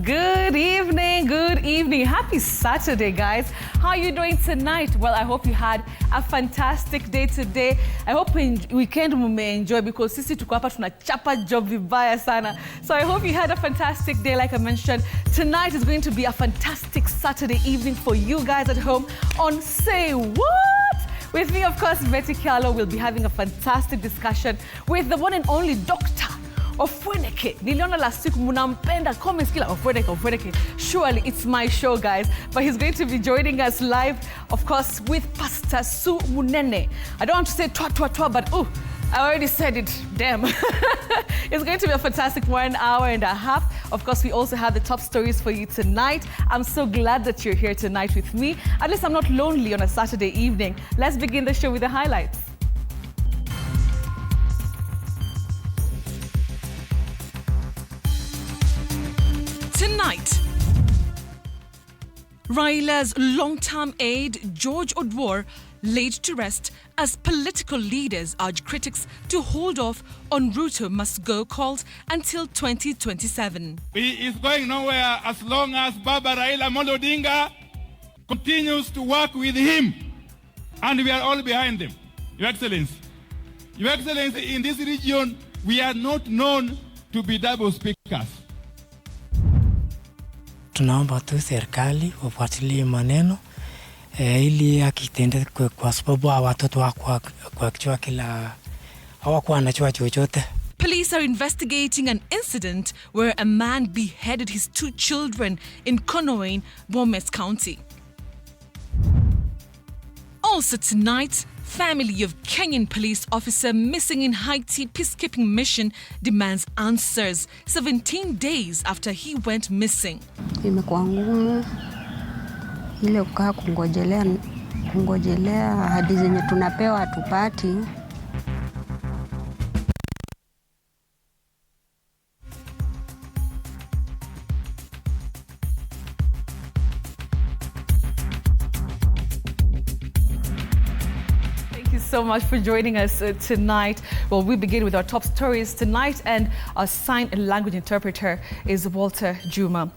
Good evening. Happy Saturday, guys. How are you doing tonight? Well, I hope you had a fantastic day today. I hope weekend you may enjoy because sisi tuko hapa tunachapa job vibaya sana. So I hope you had a fantastic day. Like I mentioned, tonight is going to be a fantastic Saturday evening for you guys at home on Say What? With me, of course, Kyallo will be having a fantastic discussion with the one and only Dr. Ofweneke. Niliona last week munampenda comments kila Ofweneke. Surely it's my show, guys. But he's going to be joining us live, of course, with Pastor Su Munene. I don't want to say twa, but I already said it. Damn. It's going to be a fantastic 1 hour and a half. Of course, we also have the top stories for you tonight. I'm so glad that you're here tonight with me. At least I'm not lonely on a Saturday evening. Let's begin the show with the highlights. Tonight, Raila's long-term aide, George Odwor, laid to rest as political leaders urge critics to hold off on Ruto must go calls until 2027. He is going nowhere as long as Baba Raila Amolo Odinga continues to work with him. And we are all behind him. Your Excellency. Your Excellency, in this region, we are not known to be double speakers. Tunaomba tu serikali wafuatilie maneno ili akitende kwa sababu watoto wako kwa kichwa kila hawakuwa wanajua chochote. Police are investigating an incident where a man beheaded his 2 children in Konoin, Bomet County. Also tonight, family of Kenyan police officer missing in Haiti peacekeeping mission demands answers 17 days after he went missing. Imekuwa ngumu ile kukaa kungojelea ahadi zenye tunapewa tupati. So much for joining us tonight. Well, we begin with our top stories tonight, and our sign and language interpreter is Walter Juma.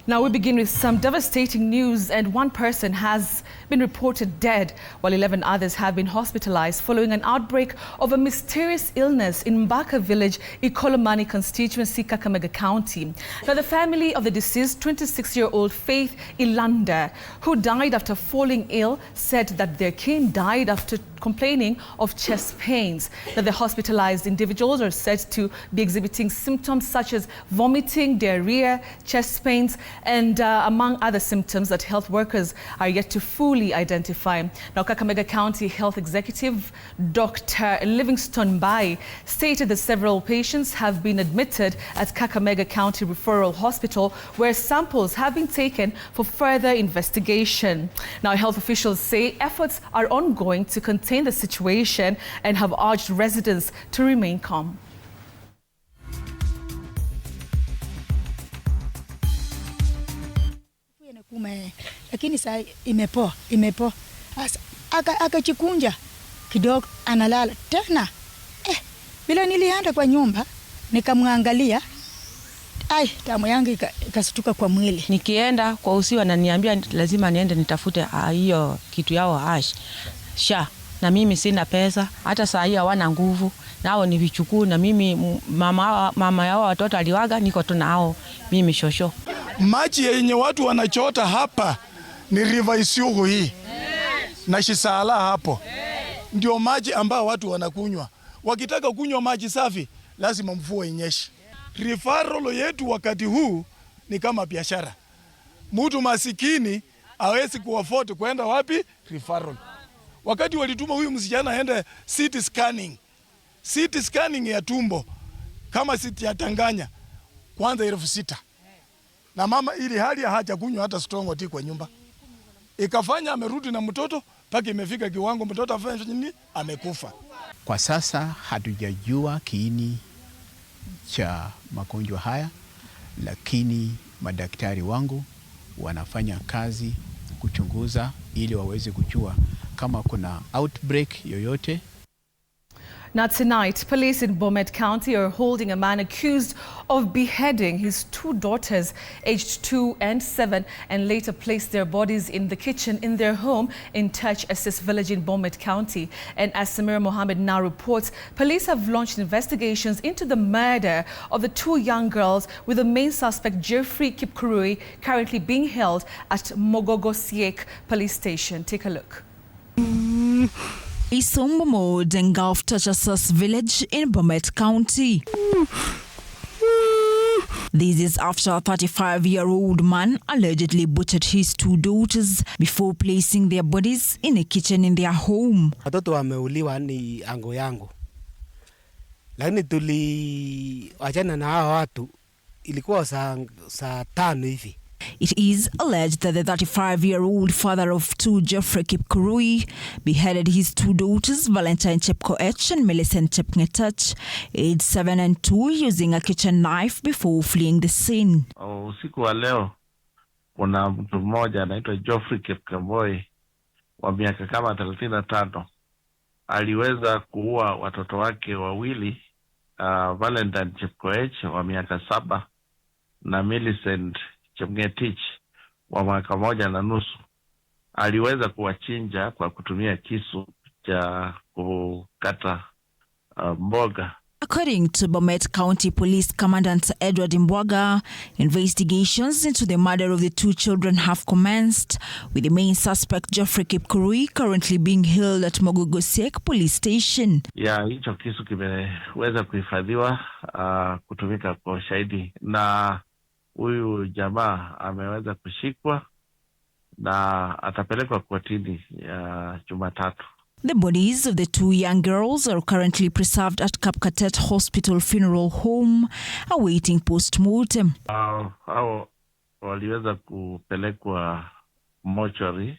Now we begin with some devastating news, and 1 person has been reported dead while 11 others have been hospitalized following an outbreak of a mysterious illness in Mbaka village, Ikolomani constituency, Kakamega County. Now the family of the deceased 26-year-old Faith Ilanda, who died after falling ill, said that their kin died after complaining of chest pains. Now the hospitalized individuals are said to be exhibiting symptoms such as vomiting, diarrhea, chest pains, and among other symptoms that health workers are yet to fully identify. Now, Kakamega County Health Executive Dr. Livingston Bai stated that several patients have been admitted at Kakamega County Referral Hospital, where samples have been taken for further investigation. Now, health officials say efforts are ongoing to contain the situation and have urged residents to remain calm. Lakini saa imepoa akachikunja kidogo analala tena. Bila nilienda kwa nyumba nikamwangalia, damu yangu ikasituka kwa mwili. Nikienda kwa usiku ananiambia lazima niende nitafute hiyo kitu yao sha, na mimi sina pesa, hata saa hii hawana nguvu, nao ni vichukuu, na mimi mama yao watoto aliwaga, niko tu nao mimi shosho. Maji yenye watu wanachota hapa ni river Isiugu hii na Shisala hapo. Ndio maji ambao watu wanakunywa. Wakitaka kunywa maji safi lazima mvua inyeshe. Referral yetu wakati huu ni kama biashara. Mtu masikini hawezi kuafford kwenda wapi? Referral. Wakati walituma huyu msichana aende CT scanning ya tumbo kama CT ya Tanganya kwanza 6,000. Na mama ili hali haja kunywa hata strong tea kwa nyumba. Ikafanya amerudi na mtoto paka imefika kiwango mtoto afanye nini? Amekufa. Kwa sasa hatujajua kiini cha magonjwa haya, lakini madaktari wangu wanafanya kazi kuchunguza ili waweze kujua kama kuna outbreak yoyote. Now tonight, police in Bomet County are holding a man accused of beheading his two daughters, aged 2 and 7, and later placed their bodies in the kitchen in their home in Touch Assist village in Bomet County. And as Samira Mohammed now reports, police have launched investigations into the murder of the two young girls, with the main suspect, Jeffrey Kipkurui, currently being held at Mogogosiek police station. Take a look. A somber mood engulfed Touch Assist village in Bomet County. This is after a 35-year-old man allegedly butchered his two daughters before placing their bodies in a kitchen in their home. Watoto wameuliwa ni ango yangu. Lakini tuliachana na hao watu ilikuwa saa 5 hivi. It is alleged that the 35-year-old father of two, Jeffrey Kipkurui, beheaded his two daughters, Valentine Chepkoech and Millicent Chepngetach, aged 7 and 2, using a kitchen knife before fleeing the scene. Usiku wa leo kuna mtu mmoja anaitwa Jeffrey Kipkurui wa miaka kama 35. Aliweza kuua watoto wake wawili, Valentine Chepkoech wa miaka 7 na Millicent Chepngetich wa mwaka 1.5. Aliweza kuwachinja kwa kutumia kisu cha kukata mboga. According to Bomet County Police Commandant Edward Mbwaga, investigations into the murder of the two children have commenced, with the main suspect, Jeffrey Kipkurui, currently being held at Mogogosiek police station. Hicho kisu kimeweza kuhifadhiwa kutumika kwa ushahidi, na huyu jamaa ameweza kushikwa na atapelekwa kotini Jumatatu. The bodies of the two young girls are currently preserved at Kapkatet Hospital Funeral Home, awaiting post-mortem. Hao waliweza kupelekwa mortuary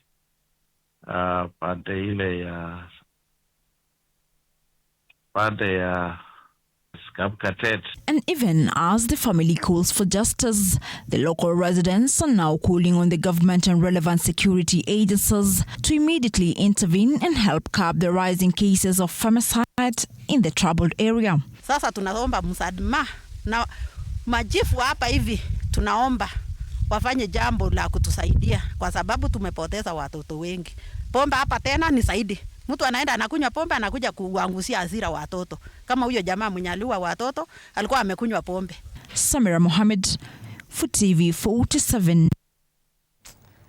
pande ya Kapkatet. And even as the family calls for justice, the local residents are now calling on the government and relevant security agencies to immediately intervene and help curb the rising cases of femicide in the troubled area. Sasa tunaomba msaada na majifu hapa hivi, tunaomba wafanye jambo la kutusaidia kwa sababu tumepoteza watoto wengi. Pombe hapa tena ni zaidi. Mtu anaenda anakunywa pombe, anakuja kuangusia hasira watoto. Kama huyo jamaa mwenye aliua watoto alikuwa amekunywa pombe. Samira Mohammed for TV47.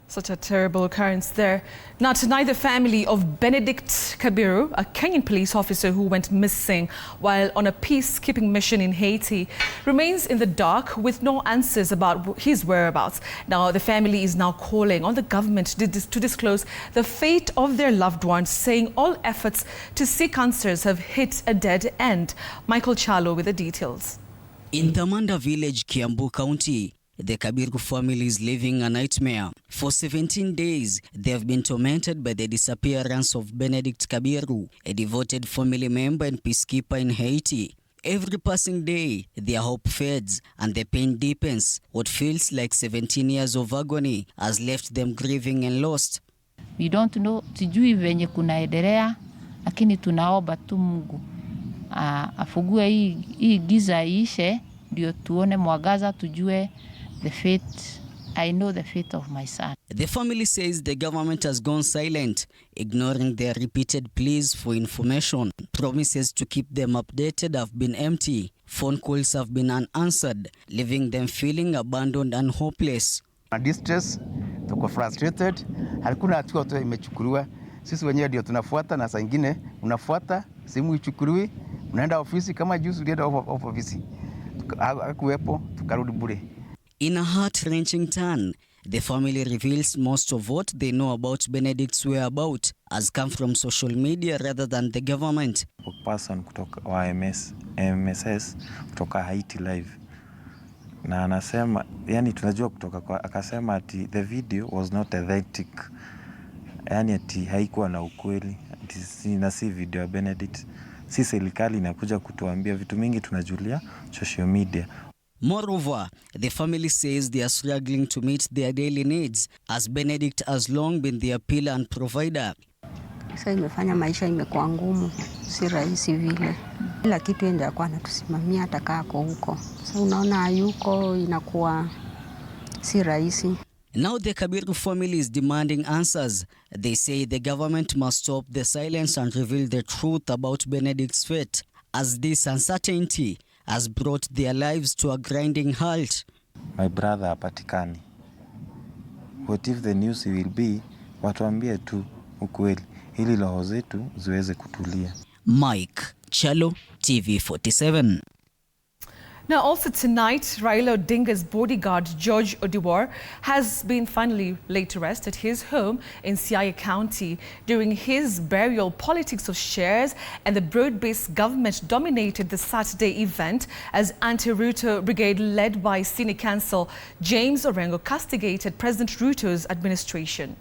Such a terrible occurrence there. Now tonight, the family of Benedict Kabiru, a Kenyan police officer who went missing while on a peacekeeping mission in Haiti, remains in the dark with no answers about his whereabouts. Now the family is now calling on the government to disclose the fate of their loved ones, saying all efforts to seek answers have hit a dead end. Michael Kyallo with the details. In Tamanda village, Kiambu County, the Kabiru family is living a nightmare. For 17 days, they have been tormented by the disappearance of Benedict Kabiru, a devoted family member and peacekeeper in Haiti. Every passing day, their hope fades and the pain deepens. What feels like 17 years of agony has left them grieving and lost. We don't know, sijui venye kunaendelea, lakini tunaomba tu Mungu afugue hii giza ishe, ndio tuone mwangaza, tujue the fate. I know the fate of my son. The family says the government has gone silent, ignoring their repeated pleas for information. Promises to keep them updated have been empty. Phone calls have been unanswered, leaving them feeling abandoned and hopeless. Distress, tuko frustrated, hakuna hatua tu imechukuliwa. Sisi wenyewe ndio tunafuata, na saa nyingine unafuata, simu ichukuliwi, unaenda ofisi kama juzi ulienda ofisi. Hakuwepo, tukarudi bure. In a heart-wrenching turn, the family reveals most of what they know about Benedict's whereabouts has come from social media rather than the government. Person kutoka wa MSS kutoka Haiti live. Na anasema, yani tunajua kutoka kwa, akasema ati the video was not authentic. Yani ati haikuwa na ukweli. Ati si video ya Benedict. Si serikali inakuja kutuambia vitu mingi tunajulia social media. Moreover, the family says they are struggling to meet their daily needs, as Benedict has long been their pillar and provider. Sasa imefanya maisha imekuwa ngumu, si rahisi vile. Kila kitu ndio kwa anatusimamia hata kako huko. Sasa unaona hayuko, inakuwa si rahisi. Now the Kabiru family is demanding answers. They say the government must stop the silence and reveal the truth about Benedict's fate, as this uncertainty has brought their lives to a grinding halt. My brother hapatikani. What if the news will be, watuambie tu ukweli, ili roho zetu ziweze kutulia. Mike, Kyallo, TV47. Now, also tonight, Raila Odinga's bodyguard, George Odiwar, has been finally laid to rest at his home in Siaya County. During his burial, politics of shares and the broad-based government dominated the Saturday event as anti-Ruto brigade led by Senior Counsel James Orengo castigated President Ruto's administration.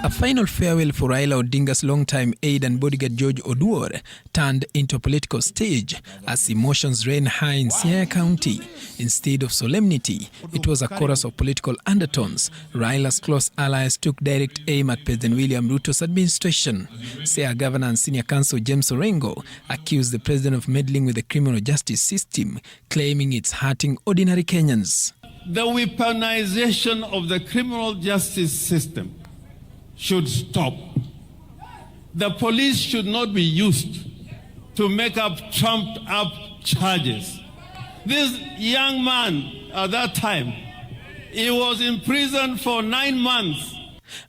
A final farewell for Raila Odinga's longtime aide and bodyguard George Odiwar turned into a political stage as emotions ran high in Siaya County. Instead of solemnity, it was a chorus of political undertones. Raila's close allies took direct aim at President William Ruto's administration. Siaya Governor and Senior Counsel James Orengo accused the president of meddling with the criminal justice system, claiming it's hurting ordinary Kenyans. The weaponization of the criminal justice system should stop. The police should not be used to make up trumped up charges. This young man at that time, he was in prison for 9 months.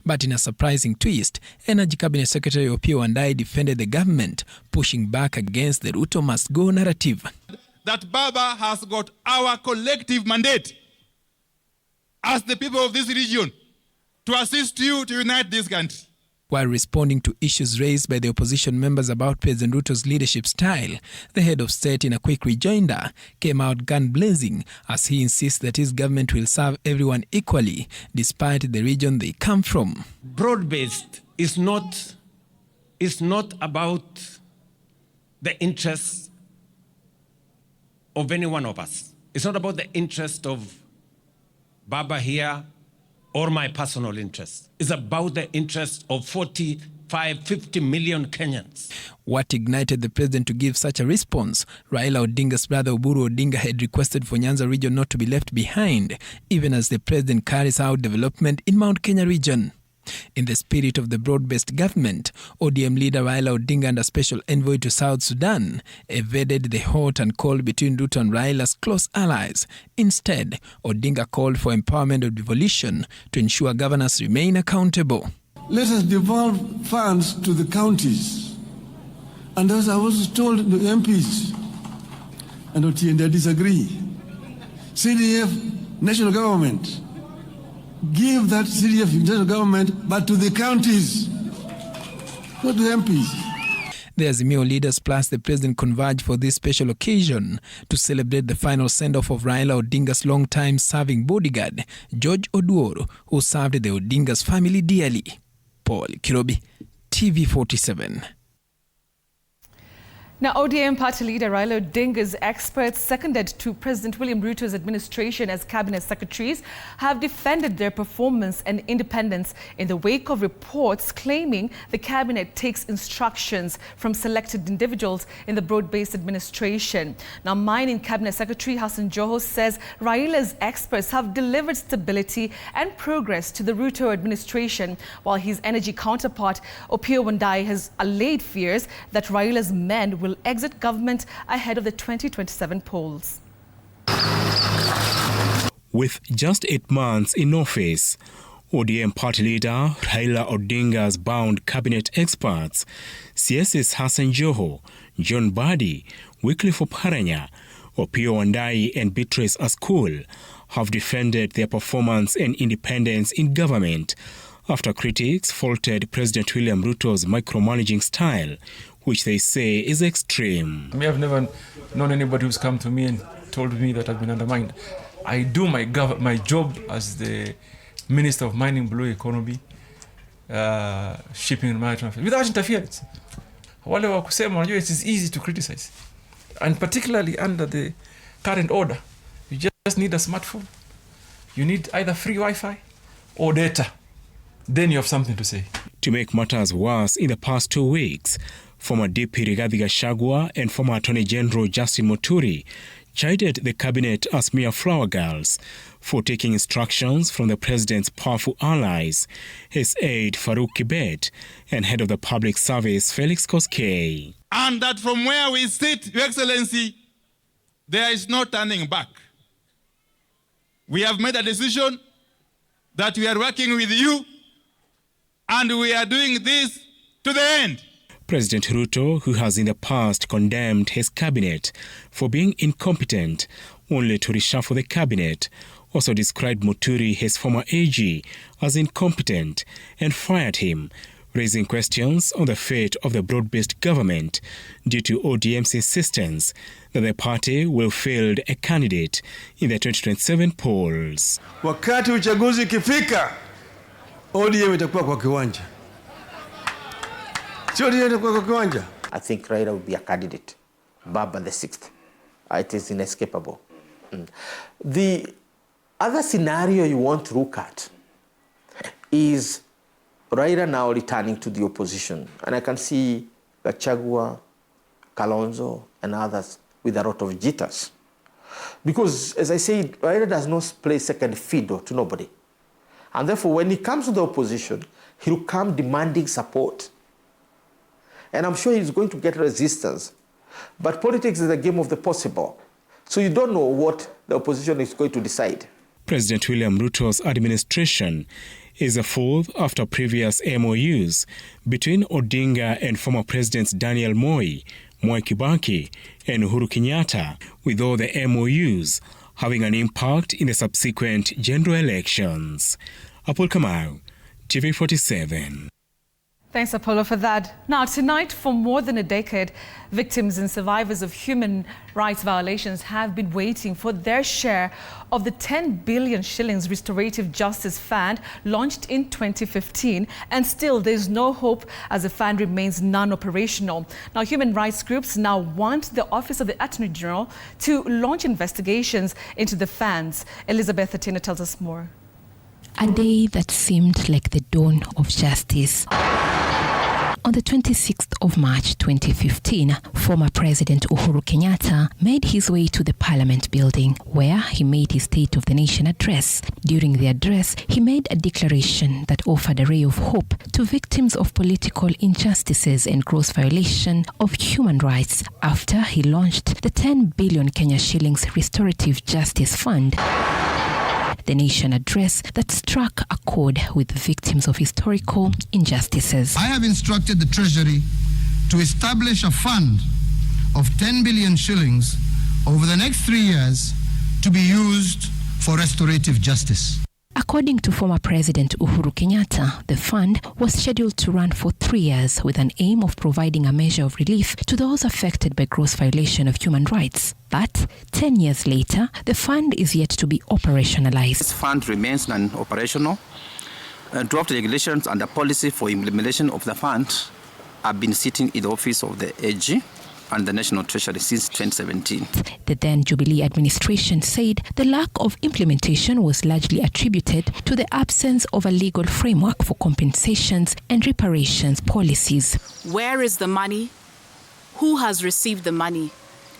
But in a surprising twist, Energy Cabinet Secretary Opiyo Wandayi defended the government, pushing back against the Ruto must go narrative. That BAMBA has got our collective mandate as the people of this region to assist you to unite this country. While responding to issues raised by the opposition members about President Ruto's leadership style, the head of state, in a quick rejoinder, came out gun-blazing as he insists that his government will serve everyone equally, despite the region they come from. Broad-based is not about the interests of any one of us. It's not about the interest of Baba here or my personal interest. It's about the interest of 50 million Kenyans. What ignited the president to give such a response? Raila Odinga's brother Oburu Odinga had requested for Nyanza region not to be left behind, even as the president carries out development in Mount Kenya region. In the spirit of the broad-based government, ODM leader Raila Odinga and a special envoy to South Sudan evaded the hot and cold between Ruto and Raila's close allies. Instead, Odinga called for empowerment of devolution to ensure governors remain accountable. Let us devolve funds to the counties. And as I was told, the MPs and Otiende disagree. CDF, national government, give that CDF national government, but to the counties, not the MPs. The Azimio leaders plus the president converged for this special occasion to celebrate the final send-off of Raila Odinga's long-time serving bodyguard, George Odiwar, who served the Odinga's family dearly. Paul Kirobi, TV47. Now, ODM party leader Raila Odinga's experts seconded to President William Ruto's administration as cabinet secretaries have defended their performance and independence in the wake of reports claiming the cabinet takes instructions from selected individuals in the broad-based administration. Now, mining cabinet secretary Hassan Joho says Raila's experts have delivered stability and progress to the Ruto administration, while his energy counterpart Opiyo Wandayi has allayed fears that Raila's men will exit government ahead of the 2027 polls. With just 8 months in office, ODM party leader Raila Odinga's bound cabinet experts, CS's Hassan Joho, John Badi, Wycliffe Oparanya, Opiyo Wandayi and Beatrice Askul have defended their performance and independence in government after critics faulted President William Ruto's micromanaging style, which they say is extreme. I've never known anybody who's come to me and told me that I've been undermined. I do my job as the Minister of Mining, Blue Economy, Shipping and Maritime Affairs without interference. Wale wa kusema, unajua, it is easy to criticize. And particularly under the current order, you just need a smartphone. You need either free Wi-Fi or data. then you have something to say. To make matters worse, in the past 2 weeks, former DP Rigathi Gachagua and former Attorney General Justin Muturi chided the cabinet as mere flower girls for taking instructions from the president's powerful allies, his aide Farouk Kibet and head of the public service Felix Koskei. And that from where we sit, Your Excellency, there is no turning back. We have made a decision that we are working with you and we are doing this to the end. President Ruto, who has in the past condemned his cabinet for being incompetent, only to reshuffle the cabinet, also described Muturi, his former AG, as incompetent and fired him, raising questions on the fate of the broad-based government due to ODM's insistence that the party will field a candidate in the 2027 polls. Wakati uchaguzi kifika, ODM itakuwa kwa kiwanja. I think Raila will be a candidate. BAMBA the 6th. It is inescapable. The other scenario you want to look at is Raila now returning to the opposition. And I can see Gachagua, Kalonzo, and others with a lot of jitters. Because, as I said, Raila does not play second fiddle to nobody. And therefore, when he comes to the opposition, he will come demanding support. And I'm sure he's going to get resistance. But politics is a game of the possible. So you don't know what the opposition is going to decide. President William Ruto's administration is a fourth after previous MOUs between Odinga and former Presidents Daniel Moi, Mwai Kibaki, and Uhuru Kenyatta, with all the MOUs having an impact in the subsequent general elections. Apol Kamau, TV47. Thanks, Apollo, for that. Now, tonight, for more than a decade, victims and survivors of human rights violations have been waiting for their share of the 10 billion shillings Restorative Justice Fund launched in 2015. And still, there's no hope as the fund remains non-operational. Now, human rights groups now want the Office of the Attorney General to launch investigations into the funds. Elizabeth Atina tells us more. A day that seemed like the dawn of justice. On the 26th of March 2015, former President Uhuru Kenyatta made his way to the Parliament building, where he made his State of the Nation address. During the address, he made a declaration that offered a ray of hope to victims of political injustices and gross violation of human rights after he launched the 10 billion Kenya shillings Restorative Justice Fund. The nation address that struck a chord with victims of historical injustices. I have instructed the Treasury to establish a fund of 10 billion shillings over the next 3 years to be used for restorative justice. According to former President Uhuru Kenyatta, the fund was scheduled to run for 3 years with an aim of providing a measure of relief to those affected by gross violation of human rights. But 10 years later, the fund is yet to be operationalized. This fund remains non-operational. Draft regulations and the policy for implementation of the fund have been sitting in the office of the AG and the National Treasury since 2017. The then Jubilee administration said the lack of implementation was largely attributed to the absence of a legal framework for compensations and reparations policies. Where is the money? Who has received the money?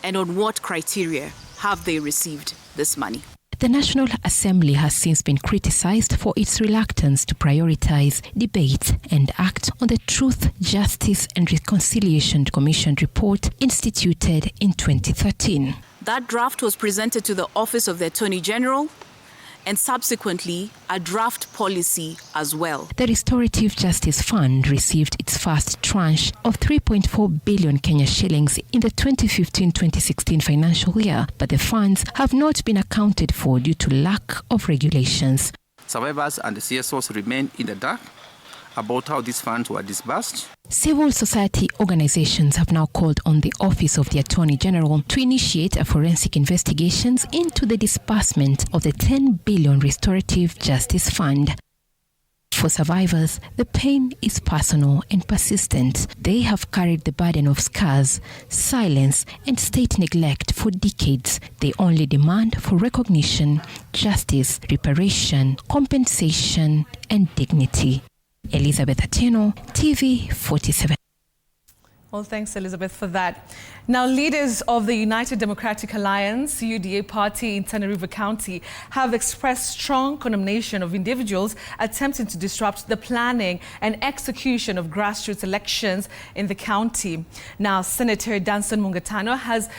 And on what criteria have they received this money? The National Assembly has since been criticized for its reluctance to prioritize, debate, and act on the Truth, Justice and Reconciliation Commission report instituted in 2013. That draft was presented to the Office of the Attorney General and subsequently a draft policy as well. The Restorative Justice Fund received its first tranche of 3.4 billion Kenya shillings in the 2015-2016 financial year, but the funds have not been accounted for due to lack of regulations. Survivors and the CSOs remain in the dark about how these funds were disbursed. Civil society organizations have now called on the Office of the Attorney General to initiate a forensic investigations into the disbursement of the 10 billion Restorative Justice Fund. For survivors, the pain is personal and persistent. They have carried the burden of scars, silence, and state neglect for decades. They only demand for recognition, justice, reparation, compensation, and dignity. Elizabeth Atieno, TV47. Well, thanks, Elizabeth, for that. Now, leaders of the United Democratic Alliance, UDA party in Tana River County, have expressed strong condemnation of individuals attempting to disrupt the planning and execution of grassroots elections in the county. Now, Senator Danson Mungatano has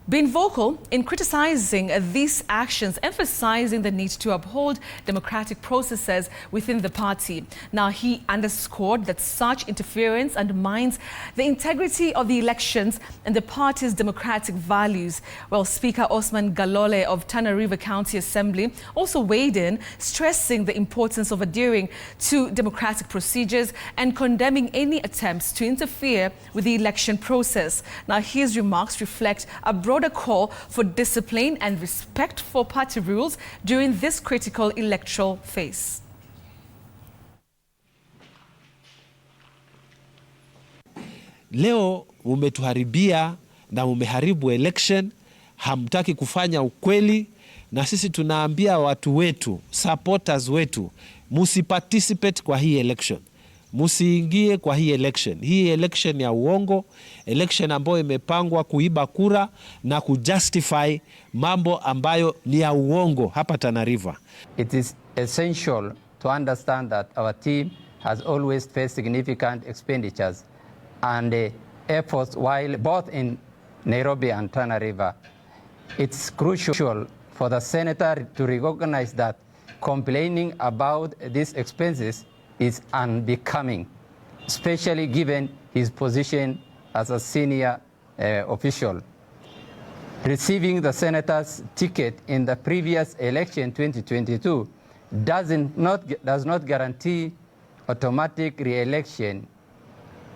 been vocal in criticizing these actions, emphasizing the need to uphold democratic processes within the party. Now, he underscored that such interference undermines the integrity of the elections and the party's democratic values. Well, Speaker Osman Galole of Tana River County Assembly also weighed in, stressing the importance of adhering to democratic procedures and condemning any attempts to interfere with the election process. Now, his remarks reflect a broader call for discipline and respect for party rules during this critical electoral phase. Leo mumetuharibia na mumeharibu election, hamtaki kufanya ukweli, na sisi tunaambia watu wetu, supporters wetu, musi-participate kwa hii election. Musiingie kwa hii election. Hii election ya uongo, election ambayo imepangwa kuiba kura na kujustify mambo ambayo ni ya uongo hapa Tana River. It is essential to understand that our team has always faced significant expenditures and efforts while both in Nairobi and Tana River. It's crucial for the senator to recognize that complaining about these expenses is unbecoming, especially given his position as a senior official. Receiving the senator's ticket in the previous election 2022 does not guarantee automatic re-election.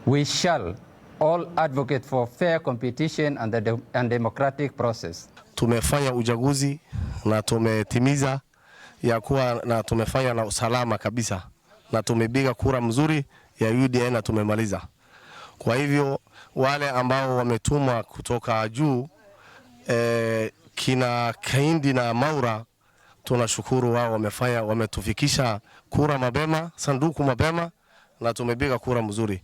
We shall all advocate for fair competition and democratic process. Tumefanya uchaguzi na tumetimiza ya kuwa na tumefanya na usalama kabisa. Na tumepiga kura mzuri ya UDA na tumemaliza. Kwa hivyo wale ambao wametumwa kutoka juu kina Kaindi na Maura, tunashukuru wao wametufikisha kura mapema, sanduku mapema, na tumepiga kura mzuri.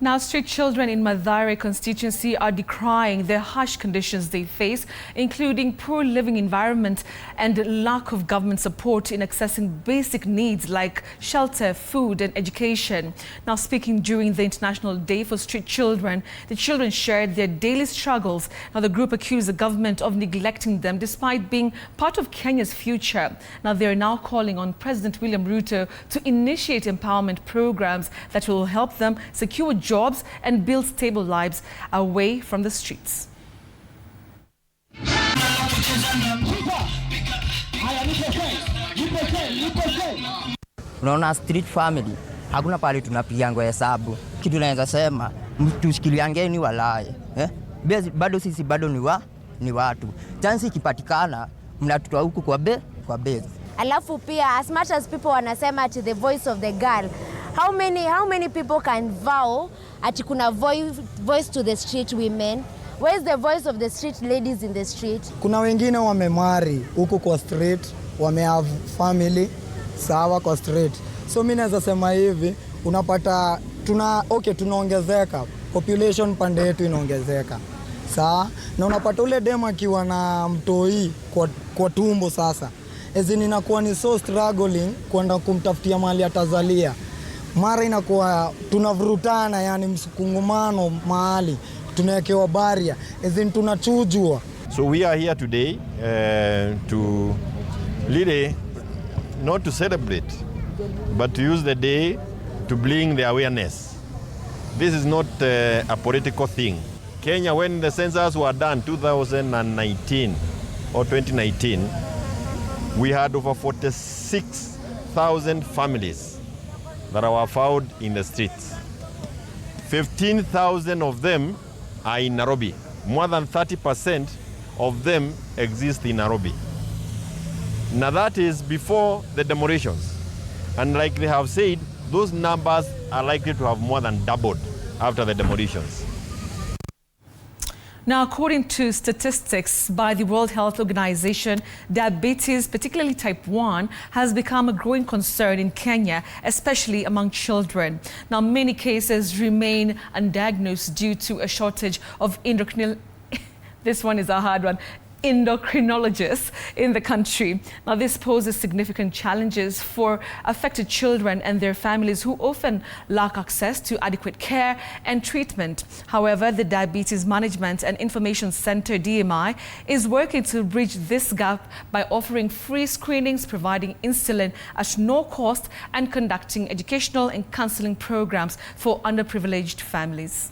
Now, street children in Mathare constituency are decrying the harsh conditions they face, including poor living environment and lack of government support in accessing basic needs like shelter, food and education. Now, speaking during the International Day for Street Children, the children shared their daily struggles. Now, the group accused the government of neglecting them despite being part of Kenya's future. Now, they are now calling on President William Ruto to initiate empowerment programs that will help them secure jobs and build stable lives away from the streets. Unaona, street family hakuna pale tunapiangwa hesabu. Kitu naweza sema tushikiliangeni walaye, bado sisi bado ni watu. Chance ikipatikana mnatutoa huku kwa base. Alafu pia as much as people wanasema to the voice of the girl, how many people can vow ati kuna voice to the street women? Where is the voice of the street ladies in the street? Kuna wengine wamemari huku kwa street, have family sawa kwa street. So mimi naweza sema hivi, unapata tunaongezeka, population pande yetu inaongezeka. Sawa? Na unapata ule dema akiwa na mtoi kwa tumbo sasa. Ezini inakuwa ni so struggling kwenda kumtafutia mali atazalia. Mara inakuwa tunavurutana, yani msukungumano mahali, tunawekewa baria, ezini tunachujua. So we are here today to really not to celebrate, but to use the day to bring the awareness. This is not a political thing. Kenya, when the census were done 2019 or 2019, we had over 46,000 families that were found in the streets. 15,000 of them are in Nairobi. More than 30% of them exist in Nairobi. Now that is before the demolitions. And like they have said, those numbers are likely to have more than doubled after the demolitions. Now, according to statistics by the World Health Organization, diabetes, particularly type 1, has become a growing concern in Kenya, especially among children. Now, many cases remain undiagnosed due to a shortage of this one is a hard one. Endocrinologists in the country. Now, this poses significant challenges for affected children and their families who often lack access to adequate care and treatment. However, the Diabetes Management and Information Center, DMI, is working to bridge this gap by offering free screenings, providing insulin at no cost, and conducting educational and counseling programs for underprivileged families.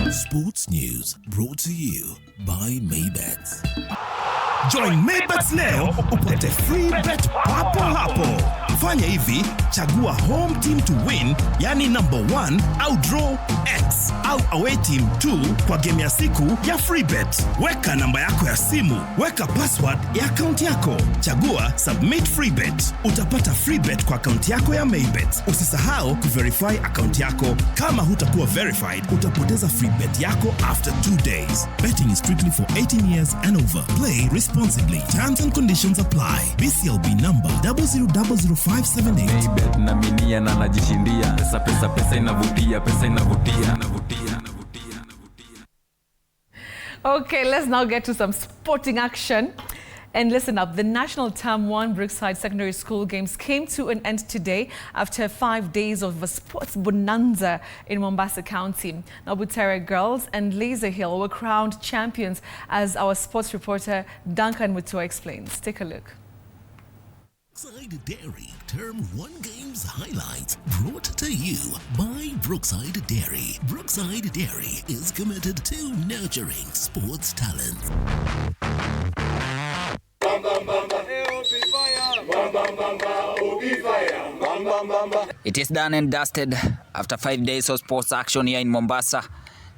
Sports News brought to you by Maybets. Join Maybets leo upate free bet papo hapo. Fanya hivi, chagua home team to win, yani number 1 au draw X au away team 2 kwa game ya siku ya free bet. Weka namba yako ya simu, weka password ya account yako. Chagua submit free bet. Utapata free bet kwa account yako ya Maybets. Usisahau kuverify account yako. Kama hutakuwa verified, utapoteza free bet yako after 2 days. Betting is strictly for 18 years and over. Play responsibly. Terms and conditions apply. BCLB number 0000578. Maybet na minia na najishindia. Pesa inavutia, Okay, let's now get to some sporting action. And listen up, the National Term 1 Brookside Secondary School games came to an end today after 5 days of a sports bonanza in Mombasa County. Now, Butere girls and Laser Hill were crowned champions, as our sports reporter Duncan Mutua explains. Take a look. Brookside Dairy Term 1 Games highlights brought to you by Brookside Dairy. Brookside Dairy is committed to nurturing sports talent. It is done and dusted after 5 days of sports action here in Mombasa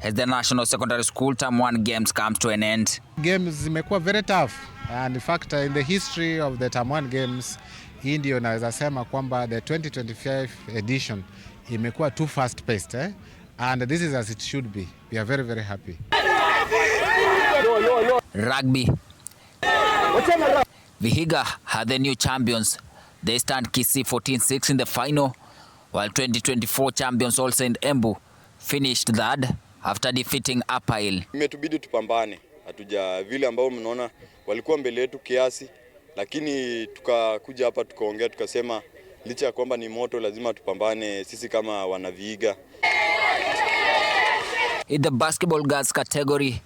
as the National Secondary School Term 1 Games comes to an end. Games zimekuwa very tough, and in fact in the history of the Term 1 Games, hii ndio naweza sema kwamba the 2025 edition imekuwa too fast paced, and this is as it should be. We are very, very happy. Rugby. Vihiga are the new champions. They stand Kisii 14-6 in the final, while 2024 champions All Saint Embu finished third after defeating Upper Hill. Imetubidi tupambane. Hatuja vile ambao mnaona walikuwa mbele yetu kiasi, lakini tukakuja hapa tukaongea tukasema licha ya kwamba ni moto lazima tupambane sisi kama wana Vihiga. In the basketball girls category,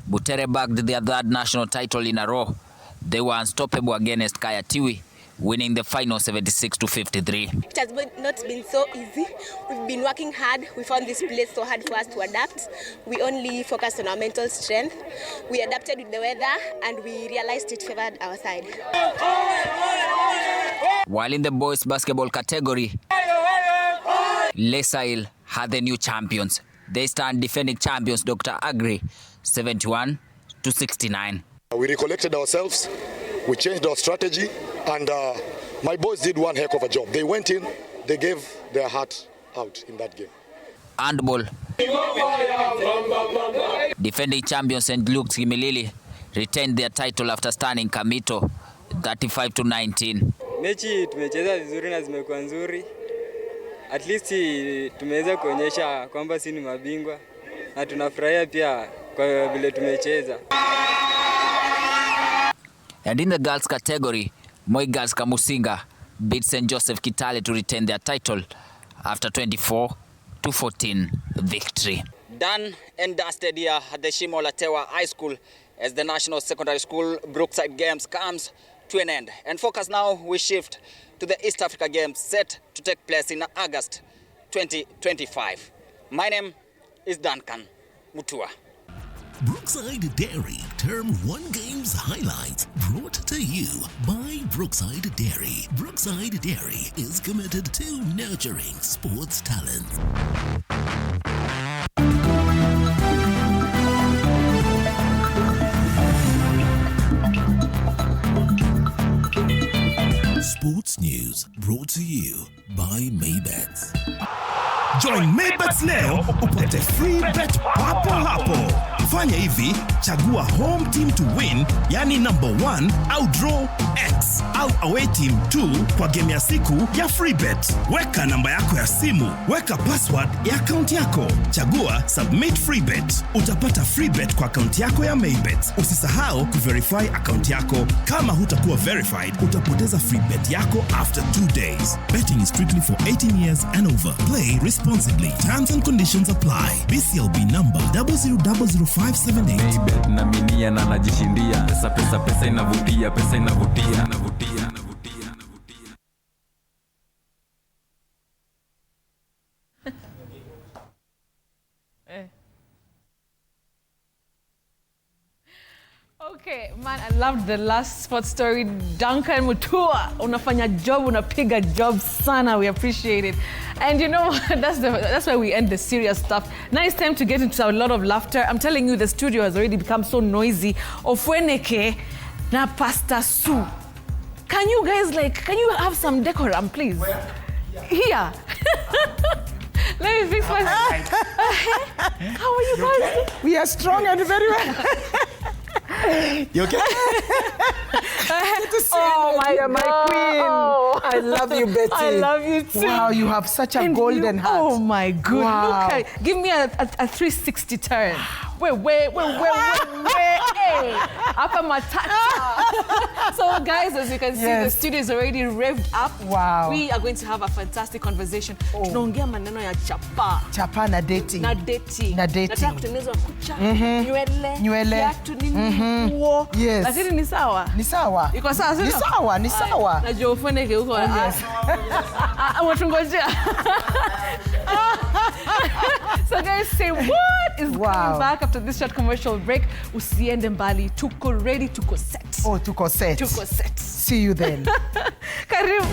Butere bagged their third national title in a row. They were unstoppable against Kaya Tiwi, winning the final 76-53. It has not been so easy. We've been working hard. We found this place so hard for us to adapt. We only focused on our mental strength. We adapted with the weather and we realized it favored our side. While in the boys basketball category, Lesail had the new champions. They stand defending champions Dr. Agri 71-69. We recollected ourselves, we changed our strategy, and my boys did one heck of a job. They went in, they gave their heart out in that game. Handball. Defending champions St. Luke's Kimilili retained their title after stunning Kamito 35-19. Mechi tumecheza vizuri na zimekuwa nzuri. At least tumeweza kuonyesha kwamba sisi ni mabingwa na tunafurahia pia kwa vile tumecheza. And in the girls category, Moi Girls Kamusinga beat St. Joseph Kitale to retain their title after 24-14 victory. Done and dusted here at the Shimo Latewa High School as the National Secondary School Brookside Games comes to an end. And focus now, we shift to the East Africa Games set to take place in August 2025. My name is Duncan Mutua. Brookside Dairy Term 1 Games highlights brought to you by Brookside Dairy. Brookside Dairy is committed to nurturing sports talent. Sports news brought to you by Maybets. Join Maybets leo upate free bet papo hapo. Fanya hivi, chagua home team to win, yani number 1 au draw X au away team 2 kwa game ya siku ya free bet. Weka namba yako ya simu, weka password ya account yako. Chagua submit free bet. Utapata free bet kwa account yako ya Maybets. Usisahau kuverify account yako. Kama hutakuwa verified, utapoteza free bet yako after 2 days. Betting is strictly for 18 years and over. Play responsibly. Terms and conditions apply. BCLB number 0000578. Maybet na minia na najishindia. Pesa inavutia, pesa inavutia. Okay, man, I loved the last sports story. Duncan Mutua, unafanya job, unapiga job sana. We appreciate it. And you know, that's why we end the serious stuff. Now it's time to get into a lot of laughter. I'm telling you, the studio has already become so noisy. Ofweneke na Pastor Sue. Can you guys can you have some decorum, please? Where? Here. Let me fix my... How are you guys? Okay? We are strong and very well. You okay? Good to see you, my queen. Oh. I love you, Betty. I love you too. Wow, you have such a golden heart. Oh my God! Wow. Look at, give me a 360 turn. Wait. Hey, upper matata. So, guys, as you can see, the studio is already revved up. Wow. We are going to have a fantastic conversation. Tunaongea maneno ya chapa. Chapa na dating. Na dating. Nataka kutengeneza kucha, nywele, viatu nini, nguo. Yes. Lakini ni sawa. Ni sawa. Iko sawa, sio? Ni sawa. Najua ufuneke huko. Watungojea. So guys, say what is coming back after this short commercial break. Usiende mbali. Tuko ready, tuko set. Oh, tuko set. Tuko set. See you then. Karibu.